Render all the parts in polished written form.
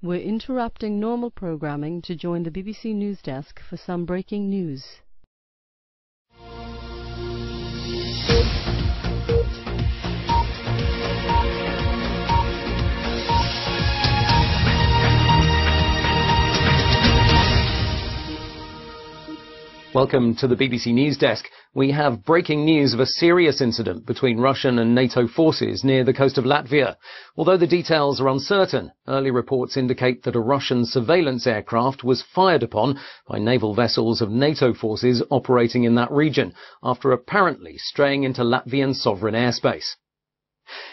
We're interrupting normal programming to join the BBC News Desk for some breaking news. Welcome to the BBC News Desk. We have breaking news of a serious incident between Russian and NATO forces near the coast of Latvia. Although the details are uncertain, early reports indicate that a Russian surveillance aircraft was fired upon by naval vessels of NATO forces operating in that region, after apparently straying into Latvian sovereign airspace.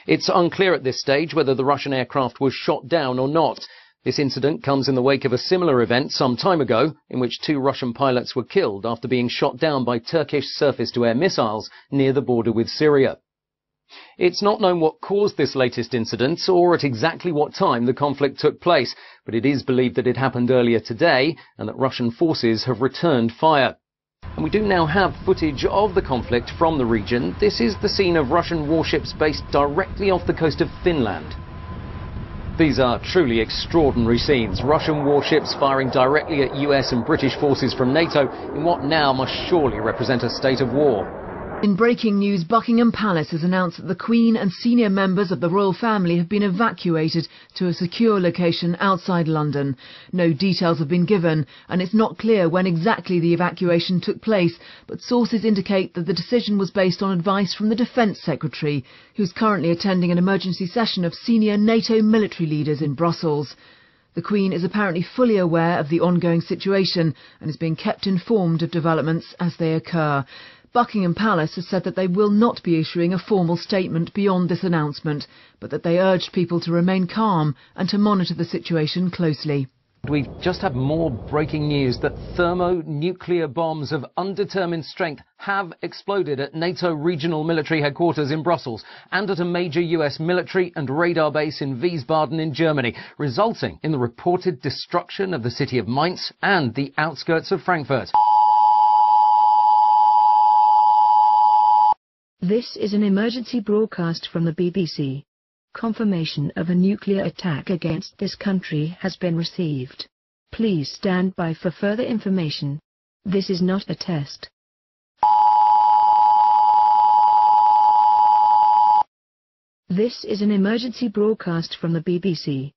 It's unclear at this stage whether the Russian aircraft was shot down or not. This incident comes in the wake of a similar event some time ago, in which 2 Russian pilots were killed after being shot down by Turkish surface-to-air missiles near the border with Syria. It's not known what caused this latest incident or at exactly what time the conflict took place, but it is believed that it happened earlier today and that Russian forces have returned fire. And we do now have footage of the conflict from the region. This is the scene of Russian warships based directly off the coast of Finland. These are truly extraordinary scenes. Russian warships firing directly at US and British forces from NATO in what now must surely represent a state of war. In breaking news, Buckingham Palace has announced that the Queen and senior members of the royal family have been evacuated to a secure location outside London. No details have been given, and it's not clear when exactly the evacuation took place, but sources indicate that the decision was based on advice from the Defence Secretary, who's currently attending an emergency session of senior NATO military leaders in Brussels. The Queen is apparently fully aware of the ongoing situation and is being kept informed of developments as they occur. Buckingham Palace has said that they will not be issuing a formal statement beyond this announcement, but that they urged people to remain calm and to monitor the situation closely. We've just had more breaking news that thermonuclear bombs of undetermined strength have exploded at NATO regional military headquarters in Brussels and at a major US military and radar base in Wiesbaden in Germany, resulting in the reported destruction of the city of Mainz and the outskirts of Frankfurt. This is an emergency broadcast from the BBC. Confirmation of a nuclear attack against this country has been received. Please stand by for further information. This is not a test. This is an emergency broadcast from the BBC.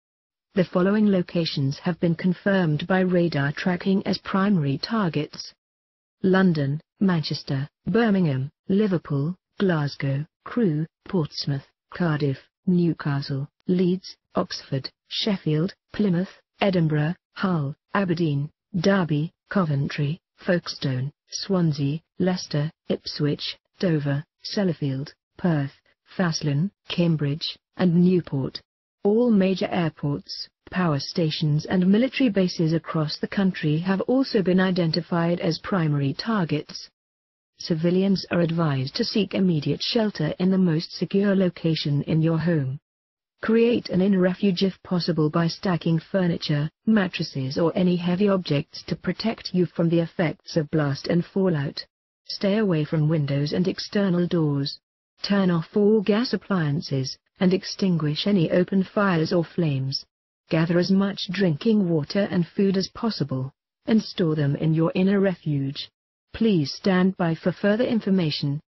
The following locations have been confirmed by radar tracking as primary targets: London, Manchester, Birmingham, Liverpool, Glasgow, Crewe, Portsmouth, Cardiff, Newcastle, Leeds, Oxford, Sheffield, Plymouth, Edinburgh, Hull, Aberdeen, Derby, Coventry, Folkestone, Swansea, Leicester, Ipswich, Dover, Sellafield, Perth, Faslane, Cambridge, and Newport. All major airports, power stations and military bases across the country have also been identified as primary targets. Civilians are advised to seek immediate shelter in the most secure location in your home. Create an inner refuge if possible by stacking furniture, mattresses or any heavy objects to protect you from the effects of blast and fallout. Stay away from windows and external doors. Turn off all gas appliances and extinguish any open fires or flames. Gather as much drinking water and food as possible and store them in your inner refuge. Please stand by for further information.